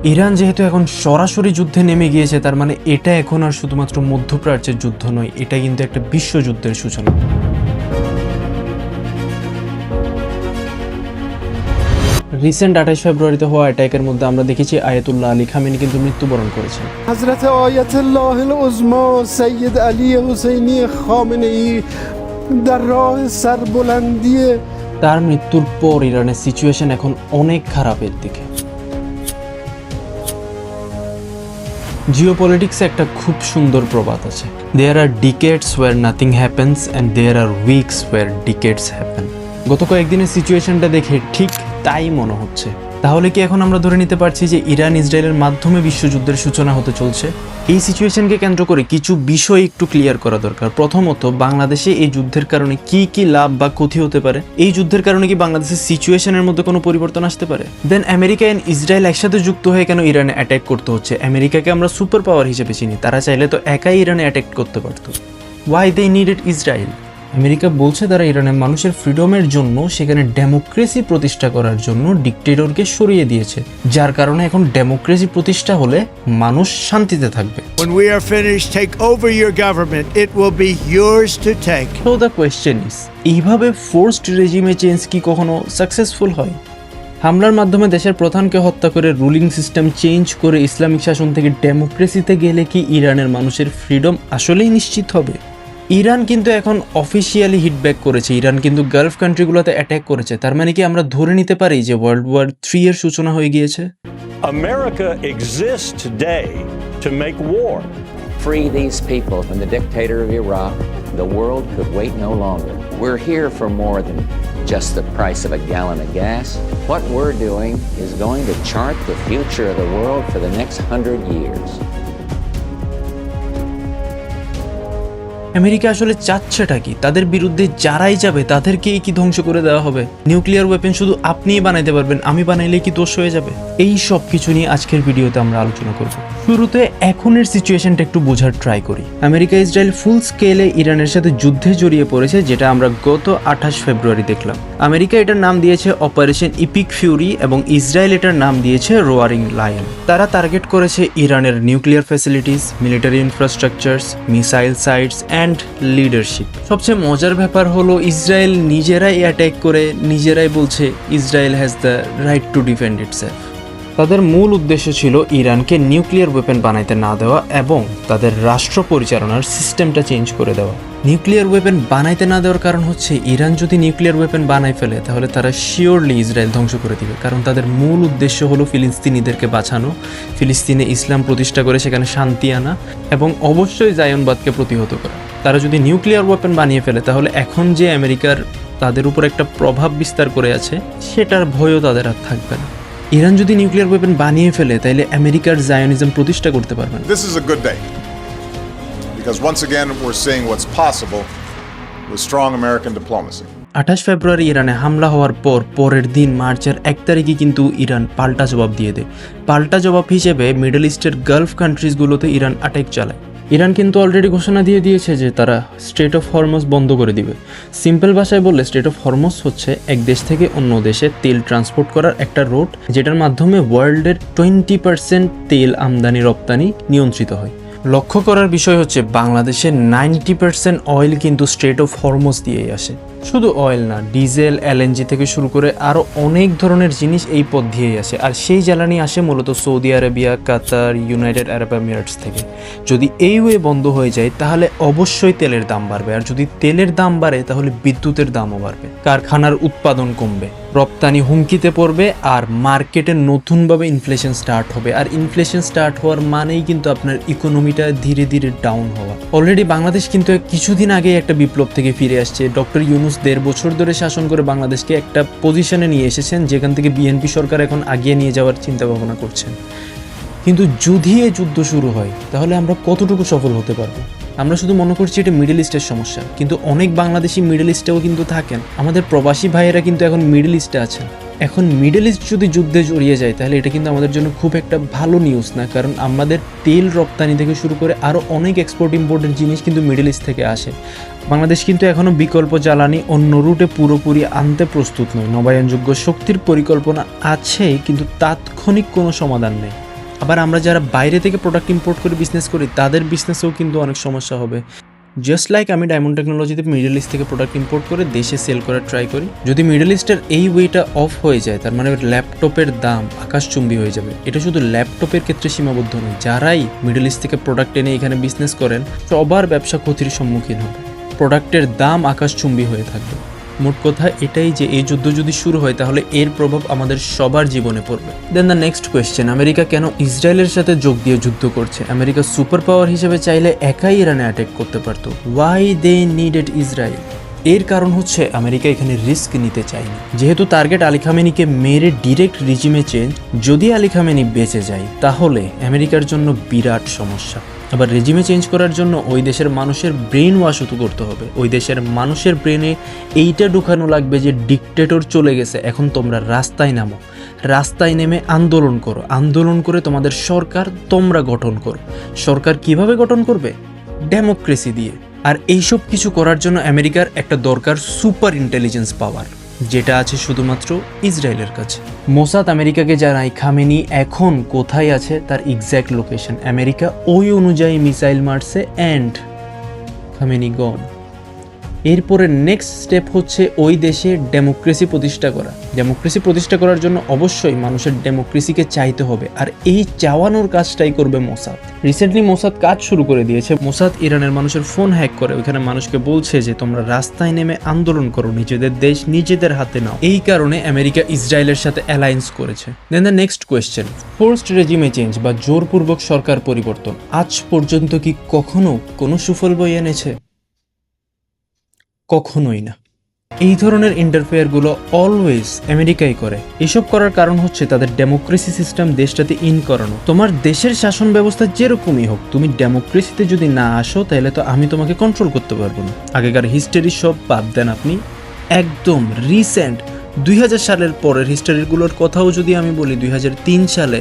Iran যেহেতু এখন সরাসরি যুদ্ধে নেমে গিয়েছে, তার মানে এটা এখন আর শুধুমাত্র মধ্যপ্রাচ্যের যুদ্ধ নয়, এটা কিন্তু একটা বিশ্বযুদ্ধের সূচনা। রিসেন্ট 28 ফেব্রুয়ারিতে হওয়া অ্যাটাকের মধ্যে আমরা দেখেছি আয়াতুল্লাহ আলী খামেনি কিন্তু মৃত্যুবরণ করেছেন। হযরত আয়াতুল্লাহ উযমা সৈয়দ আলী হুসাইনি খামেনি در راه سربلندی। তার মৃত্যুর পর ইরানের সিচুয়েশন এখন অনেক খারাপের দিকে। জিওপলিটিক্সে একটা খুব সুন্দর প্রবাদ আছে, there are decades where nothing happens and there are weeks where decades happen. গত কয়েকদিনের সিচুয়েশনটা দেখে ঠিক তাই মনে হচ্ছে। তাহলে কি এখন আমরা ধরে নিতে পারছি যে ইরান ইসরায়েলের মাধ্যমে বিশ্বযুদ্ধের সূচনা হতে চলছে? এই সিচুয়েশনকে কেন্দ্র করে কিছু বিষয় একটু ক্লিয়ার করা দরকার। প্রথমত, বাংলাদেশে এই যুদ্ধের কারণে কি কি লাভ বা ক্ষতি হতে পারে? এই যুদ্ধের কারণে কি বাংলাদেশের সিচুয়েশনের মধ্যে কোনো পরিবর্তন আসতে পারে? দেন আমেরিকা এন্ড ইসরায়েল একসাথে যুক্ত হয়ে কেন ইরানে অ্যাটাক করতে হচ্ছে? আমেরিকাকে আমরা সুপার পাওয়ার হিসেবে চিনি, তারা চাইলে তো একাই ইরানে অ্যাটাক করতে পারত। Why they needed Israel? America বলছে তারা ইরানের মানুষের ফ্রিডমের জন্য, সেখানে ডেমোক্রেসি প্রতিষ্ঠা করার জন্য ডিক্টেটরকে সরিয়ে দিয়েছে, যার কারণে এখন ডেমোক্রেসি প্রতিষ্ঠা হলে মানুষ শান্তিতে থাকবে। When we are finished, take over your government. It will be yours to take. So the question is, এইভাবে ফোর্সড রেজিমে চেঞ্জ কি কখনো সাকসেসফুল হয়? হামলার মাধ্যমে দেশের প্রধানকে হত্যা করে রুলিং সিস্টেম চেঞ্জ করে ইসলামিক শাসন থেকে ডেমোক্রেসিতে গেলে কি ইরানের মানুষের ফ্রিডম আসলেই নিশ্চিত হবে? ইরান কিন্তু এখন অফিসিয়ালি হিটব্যাক করেছে, ইরান কিন্তু গালফ কান্ট্রিগুলোতে অ্যাটাক করেছে, তার মানে কি আমরা ধরে নিতে পারি যে ওয়ার্ল্ড ওয়ার 3 এর সূচনা হয়ে গিয়েছে? America exists today to make war. Free these people from the dictator of Iraq. The world could wait no longer. We're here for more than just the price of a gallon of gas. What we're doing is going to chart the future of the world for the next 100 years. America আসলে চাচ্ছেটা কি? তাদের বিরুদ্ধে যারাই যাবে তাদেরকেই কি ধ্বংস করে দেওয়া হবে? নিউক্লিয়ার ওয়েপেন শুধু আপনিই বানাইতে পারবেন, আমি বানাইলে কি দোষ হয়ে যাবে? এই সব কিছু নিয়ে আজকের ভিডিওতে আমরা আলোচনা করব। শুরুতে এখনের সিচুয়েশনটা একটু বোঝার ট্রাই করি। আমেরিকা ইসরায়েল ফুল স্কেলে ইরানের সাথে যুদ্ধে জড়িয়ে পড়েছে, যেটা আমরা গত 28 ফেব্রুয়ারি দেখলাম। আমেরিকা এটার নাম দিয়েছে অপারেশন ইপিক ফিউরি এবং ইসরায়েল এটার নাম দিয়েছে রোয়ারিং লায়ন। তারা টার্গেট করেছে ইরানের nuclear facilities, military infrastructures, missile sites and leadership. সবচেয়ে মজার ব্যাপার হলো ইসরায়েল নিজেরাই অ্যাটাক করে নিজেরাই বলছে Israel has the right to defend itself. তাদের মূল উদ্দেশ্য ছিল ইরানকে নিউক্লিয়ার ওয়েপেন বানাইতে না দেওয়া এবং তাদের রাষ্ট্র পরিচালনার সিস্টেমটা চেঞ্জ করে দেওয়া। নিউক্লিয়ার ওয়েপেন বানাইতে না দেওয়ার কারণ হচ্ছে ইরান যদি নিউক্লিয়ার ওয়েপেন বানাই ফেলে তাহলে তারা শিওরলি ইসরায়েল ধ্বংস করে দিবে, কারণ তাদের মূল উদ্দেশ্য হলো ফিলিস্তিনিদেরকে বাঁচানো, ফিলিস্তিনে ইসলাম প্রতিষ্ঠা করে সেখানে শান্তি আনা এবং অবশ্যই জায়নবাদকে প্রতিহত করা। তারা যদি নিউক্লিয়ার ওয়েপেন বানিয়ে ফেলে তাহলে এখন যে আমেরিকার তাদের উপর একটা প্রভাব বিস্তার করে আছে সেটার ভয়ও তাদের আর থাকবে না। ইরান যদি নিউক্লিয়ার ওয়েপেন বানিয়ে ফেলে তাহলে আমেরিকার জায়নিজম প্রতিষ্ঠা করতে পারবে না। This is a good day because once again we're seeing what's possible with strong American diplomacy. 28 ফেব্রুয়ারি ইরানে হামলা হওয়ার পরের দিন মার্চের 1 তারিখে কিন্তু ইরান পাল্টা জবাব দিয়ে দেয়। পাল্টা জবাব হিসেবে মিডল ইস্টের গালফ কান্ট্রিজগুলোতে ইরান অ্যাটাক চালায়। ইরান কিন্তু অলরেডি ঘোষণা দিয়ে দিয়েছে যে তারা স্ট্রেট অফ হরমুজ বন্ধ করে দিবে। সিম্পল ভাষায় বললে স্ট্রেট অফ হরমুজ হচ্ছে এক দেশ থেকে অন্য দেশে তেল ট্রান্সপোর্ট করার একটা রুট, যেটার মাধ্যমে ওয়ার্ল্ডের 20% তেল আমদানি রপ্তানি নিয়ন্ত্রিত হয়। লক্ষ্য করার বিষয় হচ্ছে বাংলাদেশের 90% অয়েল কিন্তু স্ট্রেট অফ হরমুজ দিয়েই আসে। শুধু অয়েল না, ডিজেল, এলএনজি থেকে শুরু করে আরও অনেক ধরনের জিনিস এই পথ দিয়েই আসে, আর সেই জ্বালানি আসে মূলত সৌদি আরবিয়া, কাতার, ইউনাইটেড আরব আমিরাটস থেকে। যদি এই ওয়ে বন্ধ হয়ে যায় তাহলে অবশ্যই তেলের দাম বাড়বে, আর যদি তেলের দাম বাড়ে তাহলে বিদ্যুতের দামও বাড়বে, কারখানার উৎপাদন কমবে, রপ্তানি হুমকিতে পড়বে, আর মার্কেটে নতুনভাবে ইনফ্লেশন স্টার্ট হবে। আর ইনফ্লেশন স্টার্ট হওয়ার মানেই কিন্তু আপনার ইকোনমিটা ধীরে ধীরে ডাউন হওয়া। অলরেডি বাংলাদেশ কিন্তু কিছুদিন আগে একটা বিপ্লব থেকে ফিরে আসছে। ডক্টর ইউনূস 1.5 বছর ধরে শাসন করে বাংলাদেশকে একটা পজিশনে নিয়ে এসেছেন যেখান থেকে বিএনপি সরকার এখন আগিয়ে নিয়ে যাওয়ার চিন্তা ভাবনা করছেন। কিন্তু যদি এই যুদ্ধ শুরু হয় তাহলে আমরা কতটুকু সফল হতে পারবো? আমরা শুধু মনে করছি এটা মিডল ইস্টের সমস্যা, কিন্তু অনেক বাংলাদেশি মিডল ইস্টেও কিন্তু থাকেন। আমাদের প্রবাসী ভাইয়েরা কিন্তু এখন মিডল ইস্টে আছেন। এখন মিডল ইস্ট যদি যুদ্ধে জড়িয়ে যায় তাহলে এটা কিন্তু আমাদের জন্য খুব একটা ভালো নিউজ না, কারণ আমাদের তেল রপ্তানি থেকে শুরু করে আরও অনেক এক্সপোর্ট ইম্পোর্টের জিনিস কিন্তু মিডল ইস্ট থেকে আসে। বাংলাদেশ কিন্তু এখনও বিকল্প জ্বালানি অন্য রুটে পুরোপুরি আনতে প্রস্তুত নয়। নবায়নযোগ্য শক্তির পরিকল্পনা আছে কিন্তু তাৎক্ষণিক কোনো সমাধান নেই। আবার আমরা যারা বাইরে থেকে প্রোডাক্ট ইম্পোর্ট করে বিজনেস করি তাদের বিজনেসেও কিন্তু অনেক সমস্যা হবে। জাস্ট লাইক আমি ডায়মন্ড টেকনোলজিতে মিডল ইস্ট থেকে প্রোডাক্ট ইম্পোর্ট করে দেশে সেল করার ট্রাই করি, যদি মিডল ইস্টের এই ওয়েটা অফ হয়ে যায় তার মানে ল্যাপটপের দাম আকাশচুম্বী হয়ে যাবে। এটা শুধু ল্যাপটপের ক্ষেত্রে সীমাবদ্ধ নয়, যারাই মিডল ইস্ট থেকে প্রোডাক্ট এনে এখানে বিজনেস করেন সবার ব্যবসা ক্ষতির সম্মুখীন হবে, প্রোডাক্টের দাম আকাশচুম্বী হয়ে থাকবে। মোট কথা এটাই যে এই যুদ্ধ যদি শুরু হয় তাহলে এর প্রভাব আমাদের সবার জীবনে পড়বে। দেন দ্য নেক্সট কোয়েশ্চেন, আমেরিকা কেন ইসরায়েলের সাথে যোগ দিয়ে যুদ্ধ করছে? আমেরিকা সুপার পাওয়ার হিসেবে চাইলে একাই ইরানে অ্যাটাক করতে পারত। Why they needed Israel? এর কারণ হচ্ছে আমেরিকা এখানে রিস্ক নিতে চায়নি। যেহেতু টার্গেট আলী খামেনিকে মেরে ডিরেক্ট রিজিমে চেঞ্জ, যদি আলী খামেনি বেঁচে যায় তাহলে আমেরিকার জন্য বিরাট সমস্যা। আবার রেজিমে চেঞ্জ করার জন্য ওই দেশের মানুষের ব্রেন ওয়াশ তো করতে হবে। ওই দেশের মানুষের ব্রেনে এইটা ঢুকানো লাগবে যে ডিকটেটর চলে গেছে, এখন তোমরা রাস্তায় নামো, রাস্তায় নেমে আন্দোলন করো, আন্দোলন করে তোমাদের সরকার তোমরা গঠন করো। সরকার কিভাবে গঠন করবে? ডেমোক্রেসি দিয়ে। আর এইসব কিছু করার জন্য আমেরিকার একটা দরকার সুপার ইন্টেলিজেন্স পাওয়ার, যেটা আছে শুধুমাত্র ইসরায়েলের কাছে। মোসাদ আমেরিকাকে জানায় খামেনি এখন কোথায় আছে তার এক্স্যাক্ট লোকেশন। আমেরিকা ওই অনুযায়ী মিসাইল মারছে অ্যান্ড খামেনি গন। এরপরে নেক্সট স্টেপ হচ্ছে ওই দেশে ডেমোক্রেসি প্রতিষ্ঠা করা। ডেমোক্রেসি প্রতিষ্ঠা করার জন্য অবশ্যই মানুষের ডেমোক্রেসিকে চাইতে হবে, আর এই চাওয়ানোর কাজটাই করবে মোসাদ। রিসেন্টলি মোসাদ কাজ শুরু করে দিয়েছে। মোসাদ ইরানের মানুষের ফোন হ্যাক করে ওইখানে মানুষকে বলছে যে তোমরা রাস্তায় নেমে আন্দোলন করো, নিজেদের দেশ নিজেদের হাতে নাও। এই কারণে আমেরিকা ইসরায়েলের সাথে অ্যালায়েন্স করেছে। Then the next question, forced regime change বা জোরপূর্বক সরকার পরিবর্তন আজ পর্যন্ত কি কখনো কোনো সুফল বয়ে এনেছে? কখনোই না। এই ধরনের ইন্টারফেয়ারগুলো অলওয়েজ আমেরিকাই করে। এসব করার কারণ হচ্ছে তাদের ডেমোক্রেসি সিস্টেম দেশটাতে ইন করানো। তোমার দেশের শাসন ব্যবস্থা যেরকমই হোক, তুমি ডেমোক্রেসিতে যদি না আসো তাহলে তো আমি তোমাকে কন্ট্রোল করতে পারবো না। আগেকার হিস্টোরি সব বাদ দেন, আপনি একদম রিসেন্ট 2000 সালের পরের হিস্টোরিগুলোর কথাও যদি আমি বলি, 2003 সালে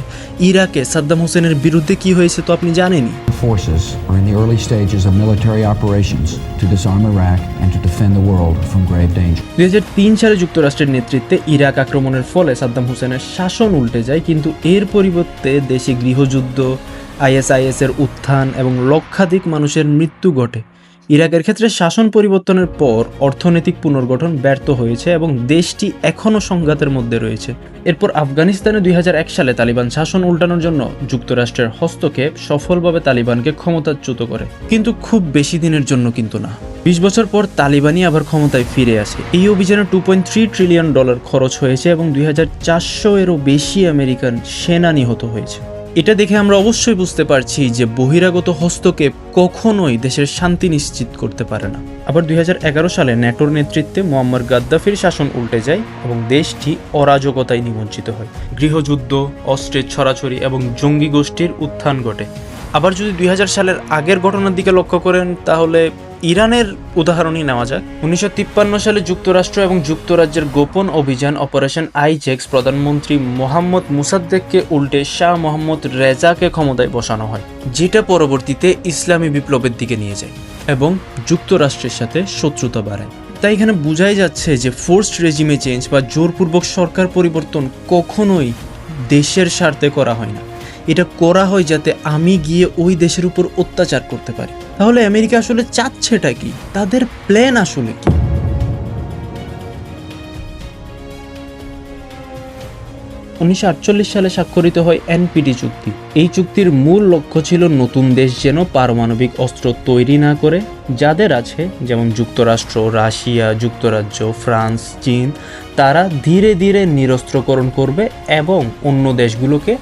ইরাকে সাদ্দাম হোসেনের বিরুদ্ধে কি হয়েছে তো আপনি জানেনই। Forces are in the early stages of military operations to disarm Iraq and to defend the world from grave danger. 2003 সালে যুক্তরাষ্ট্রের নেতৃত্বে ইরাক আক্রমণের ফলে সাদ্দাম হোসেনের শাসন উল্টে যায়, কিন্তু এর পরিবর্তে দেশে গৃহযুদ্ধ, ISIS এর উত্থান এবং লক্ষাধিক মানুষের মৃত্যু ঘটে। ইরাকের ক্ষেত্রে শাসন পরিবর্তনের পর অর্থনৈতিক পুনর্গঠন ব্যর্থ হয়েছে এবং দেশটি এখনও সংঘাতের মধ্যে রয়েছে। এরপর আফগানিস্তানে 2001 সালে তালিবান শাসন উল্টানোর জন্য যুক্তরাষ্ট্রের হস্তক্ষেপ সফলভাবে তালিবানকে ক্ষমতাচ্যুত করে, কিন্তু খুব বেশি দিনের জন্য কিন্তু না। 20 বছর পর তালিবানই আবার ক্ষমতায় ফিরে আসে। এই অভিযানে $2.3 ট্রিলিয়ন খরচ হয়েছে এবং 2400-এরও বেশি আমেরিকান সেনা নিহত হয়েছে। এটা দেখে আমরা অবশ্যই বুঝতে পারছি যে বহিরাগত হস্তক্ষেপ কখনোই দেশের শান্তি নিশ্চিত করতে পারে না। আবার 2011 সালে ন্যাটোর নেতৃত্বে মুয়াম্মার গাদ্দাফির শাসন উল্টে যায় এবং দেশটি অরাজকতায় নিমজ্জিত হয়। গৃহযুদ্ধ, অস্ত্রের ছড়াছড়ি এবং জঙ্গি গোষ্ঠীর উত্থান ঘটে। আবার যদি 2000 সালের আগের ঘটনার দিকে লক্ষ্য করেন তাহলে ইরানের উদাহরণই নেওয়া যাক। 1953 সালে যুক্তরাষ্ট্র এবং যুক্তরাজ্যের গোপন অভিযান অপারেশন আইজ্যাক্স প্রধানমন্ত্রী মোহাম্মদ মুসাদ্দেককে উল্টে শাহ মোহাম্মদ রেজাকে ক্ষমতায় বসানো হয়, যেটা পরবর্তীতে ইসলামী বিপ্লবের দিকে নিয়ে যায় এবং যুক্তরাষ্ট্রের সাথে শত্রুতা বাড়ায়। তাই এখানে বোঝাই যাচ্ছে যে ফোর্সড রেজিমে চেঞ্জ বা জোরপূর্বক সরকার পরিবর্তন কখনোই দেশের স্বার্থে করা হয় না। এটা করা হয় যাতে আমি গিয়ে ওই দেশের উপর অত্যাচার করতে পারি। তাহলে আমেরিকা আসলে চাচ্ছেটা কি? তাদের প্ল্যান আসলে কি? 1948 সালে স্বাক্ষরিত হয় NPT চুক্তি। এই চুক্তির মূল লক্ষ্য ছিল নতুন দেশ যেন পারমাণবিক অস্ত্র তৈরি না করে। যাদের আছে, যেমন যুক্তরাষ্ট্র, রাশিয়া, যুক্তরাজ্য, ফ্রান্স, চীন, তারা ধীরে ধীরে নিরস্ত্রকরণ করবে এবং অন্য দেশগুলোকে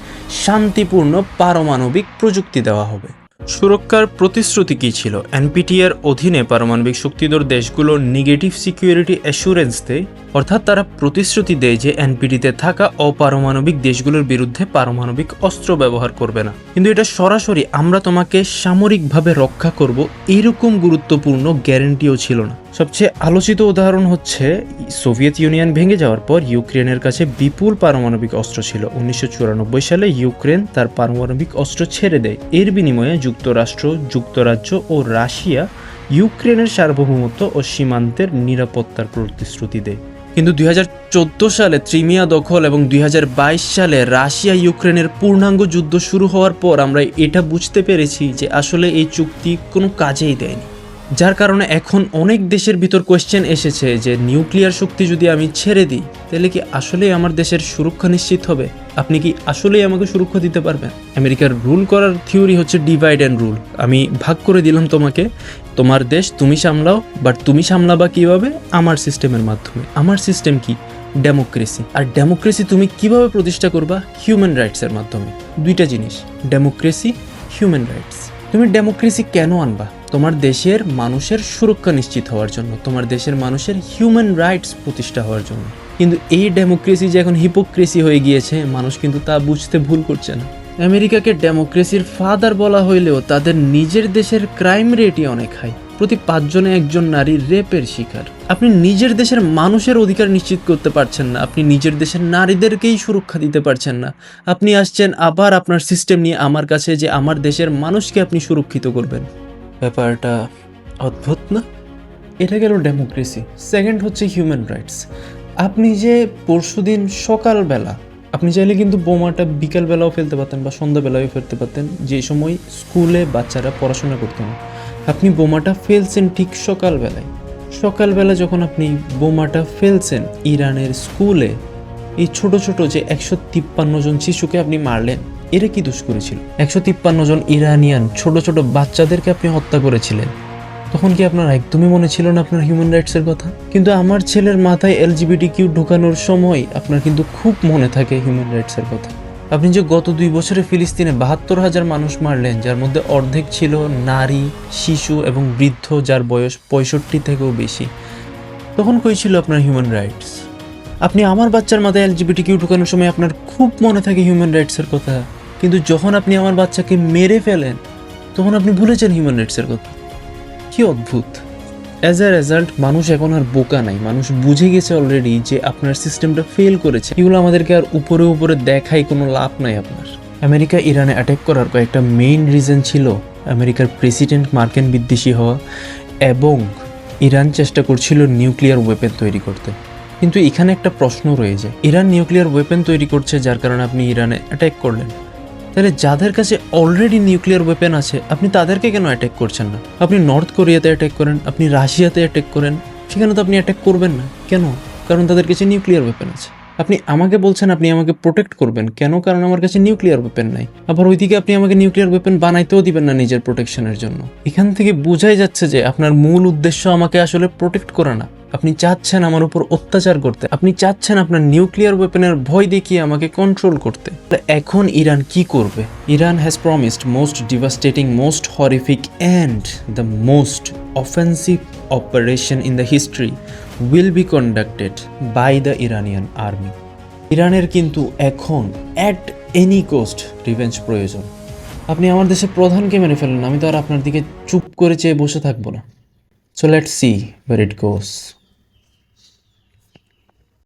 শান্তিপূর্ণ পারমাণবিক প্রযুক্তি দেওয়া হবে। সুরক্ষার প্রতিশ্রুতি কী ছিল? NPT এর অধীনে পারমাণবিক শক্তিধর দেশগুলো নেগেটিভ সিকিউরিটি অ্যাসুরেন্স দেয়, অর্থাৎ তারা প্রতিশ্রুতি দেয় যে NPT-তে থাকা অপারমাণবিক দেশগুলোর বিরুদ্ধে পারমাণবিক অস্ত্র ব্যবহার করবে না। কিন্তু এটা সরাসরি আমরা তোমাকে সামরিকভাবে রক্ষা করব এরকম গুরুত্বপূর্ণ গ্যারান্টিও ছিল না। সবচেয়ে আলোচিত উদাহরণ হচ্ছে সোভিয়েত ইউনিয়ন ভেঙে যাওয়ার পর ইউক্রেনের কাছে বিপুল পারমাণবিক অস্ত্র ছিল। 1994 সালে ইউক্রেন তার পারমাণবিক অস্ত্র ছেড়ে দেয়। এর বিনিময়ে যুক্তরাষ্ট্র, যুক্তরাজ্য ও রাশিয়া ইউক্রেনের সার্বভৌমত্ব ও সীমান্তের নিরাপত্তার প্রতিশ্রুতি দেয়। কিন্তু 2014 সালে ক্রিমিয়া দখল এবং 2022 সালে রাশিয়া ইউক্রেনের পূর্ণাঙ্গ যুদ্ধ শুরু হওয়ার পর আমরা এটা বুঝতে পেরেছি যে আসলে এই চুক্তি কোনো কাজেই দেয়নি, যার কারণে এখন অনেক দেশের ভিতর কোয়েশ্চেন এসেছে যে নিউক্লিয়ার শক্তি যদি আমি ছেড়ে দিই তাহলে কি আসলেই আমার দেশের সুরক্ষা নিশ্চিত হবে? আপনি কি আসলেই আমাকে সুরক্ষা দিতে পারবেন? আমেরিকার রুল করার থিওরি হচ্ছে ডিভাইড অ্যান্ড রুল। আমি ভাগ করে দিলাম তোমাকে, তোমার দেশ তুমি সামলাও, বাট তুমি সামলাবা কিভাবে? আমার সিস্টেমের মাধ্যমে। আমার সিস্টেম কি? ডেমোক্রেসি। আর ডেমোক্রেসি তুমি কিভাবে প্রতিষ্ঠা করবা? হিউম্যান রাইটসের মাধ্যমে। দুইটা জিনিস, ডেমোক্রেসি, হিউম্যান রাইটস। তুমি ডেমোক্রেসি কেন আনবা? তোমার দেশের মানুষের সুরক্ষা নিশ্চিত হওয়ার জন্য, তোমার দেশের মানুষের হিউম্যান রাইটস প্রতিষ্ঠা হওয়ার জন্য। কিন্তু এই ডেমোক্রেসি যে এখন হিপোক্রেসি হয়ে গিয়েছে, মানুষ কিন্তু তা বুঝতে ভুল করছে না। আমেরিকাকে ডেমোক্রেসির ফাদার বলা হইলেও তাদের নিজের দেশের ক্রাইম রেটই অনেক হাই। প্রতি 5 জনে একজন নারী রেপের শিকার। আপনি নিজের দেশের মানুষের অধিকার নিশ্চিত করতে পারছেন না, আপনি নিজের দেশের নারীদেরকেই সুরক্ষা দিতে পারছেন না। আপনি আসছেন আবার আপনার সিস্টেম নিয়ে আমার কাছে যে আমার দেশের মানুষকে আপনি সুরক্ষিত করবেন। ব্যাপারটা অদ্ভুত না? এটা গেল ডেমোক্রেসি। সেকেন্ড হচ্ছে হিউম্যান রাইটস। আপনি যে পরশুদিন সকালবেলা, আপনি চাইলে কিন্তু বোমাটা বিকালবেলাও ফেলতে পারতেন বা সন্ধ্যাবেলাও ফেলতে পারতেন, যে সময় স্কুলে বাচ্চারা পড়াশোনা করতো না। আপনি বোমাটা ফেলছেন ঠিক সকালবেলায়। সকালবেলা যখন আপনি বোমাটা ফেলছেন ইরানের স্কুলে, এই ছোট ছোট যে 153 জন শিশুকে আপনি মারলেন, এরা কি দোষ করেছিল? 153 জন ইরানিয়ান ছোট ছোট বাচ্চাদেরকে আপনি হত্যা করেছিলেন। তখন কি আপনার একদমই মনে ছিল না আপনার হিউম্যান রাইটসের কথা? কিন্তু আমার ছেলের মাথায় LGBTQ ঢোকানোর সময় আপনার কিন্তু খুব মনে থাকে হিউম্যান রাইটসের কথা। আপনি যে গত 2 বছরে ফিলিস্তিনে 72,000 মানুষ মারলেন, যার মধ্যে অর্ধেক ছিল নারী, শিশু এবং বৃদ্ধ, যার বয়স 65 থেকেও বেশি, তখন কই ছিল আপনার হিউম্যান রাইটস? আপনি আমার বাচ্চার মাথায় LGBTQ ঢোকানোর সময় আপনার খুব মনে থাকে হিউম্যান রাইটসের কথা, কিন্তু যখন আপনি আমার বাচ্চাকে মেরে ফেলেন তখন আপনি ভুলেছেন হিউম্যান রাইটসের কথা। কি অদ্ভুত! অ্যাজ আ রেজাল্ট মানুষ এখন আর বোকা নাই, মানুষ বুঝে গেছে অলরেডি যে আপনার সিস্টেমটা ফেল করেছে। এগুলো আমাদেরকে আর উপরে উপরে দেখাই কোনো লাভ নাই আপনার। আমেরিকা ইরানে অ্যাটাক করার কয়েকটা মেইন রিজন ছিল আমেরিকার প্রেসিডেন্ট মার্কিন বিদ্বেষী হওয়া, এবং ইরান চেষ্টা করছিল নিউক্লিয়ার ওয়েপেন তৈরি করতে। কিন্তু এখানে একটা প্রশ্ন রয়ে যায়, ইরান নিউক্লিয়ার ওয়েপেন তৈরি করছে যার কারণে আপনি ইরানে অ্যাটাক করলেন, তাহলে যাদের কাছে অলরেডি নিউক্লিয়ার ওয়েপেন আছে আপনি তাদেরকে কেন অ্যাটাক করছেন না? আপনি নর্থ কোরিয়াতে অ্যাটাক করেন, আপনি রাশিয়াতে অ্যাটাক করেন, সেখানে তো আপনি অ্যাটাক করবেন না। কেন? কারণ তাদের কাছে নিউক্লিয়ার ওয়েপেন আছে। আপনি আমাকে বলছেন আপনি আমাকে প্রোটেক্ট করবেন, কেন? কারণ আমার কাছে নিউক্লিয়ার ওয়েপেন নাই। আবার ওইদিকে আপনি আমাকে নিউক্লিয়ার ওয়েপেন বানাইতেও দিবেন না নিজের প্রোটেকশনের জন্য। এখান থেকে বোঝাই যাচ্ছে যে আপনার মূল উদ্দেশ্য আমাকে আসলে প্রোটেক্ট করা না। আপনি চাচ্ছেন আমার উপর অত্যাচার করতে, আপনি চাচ্ছেন আপনার নিউক্লিয়ার ওয়েপেনের ভয় দেখিয়ে আমাকে কন্ট্রোল করতে। এখন ইরান কি করবে? Iran has promised most devastating, most horrific and the most offensive operation in the history will be conducted by the Iranian army. ইরানের কিন্তু এখন অ্যাট এনি কোস্ট রিভেঞ্জ প্রয়োজন। আপনি আমার দেশের প্রধানকে মেরে ফেলেন, আমি তো আর আপনার দিকে চুপ করে চেয়ে বসে থাকবো না। So let's see where it goes.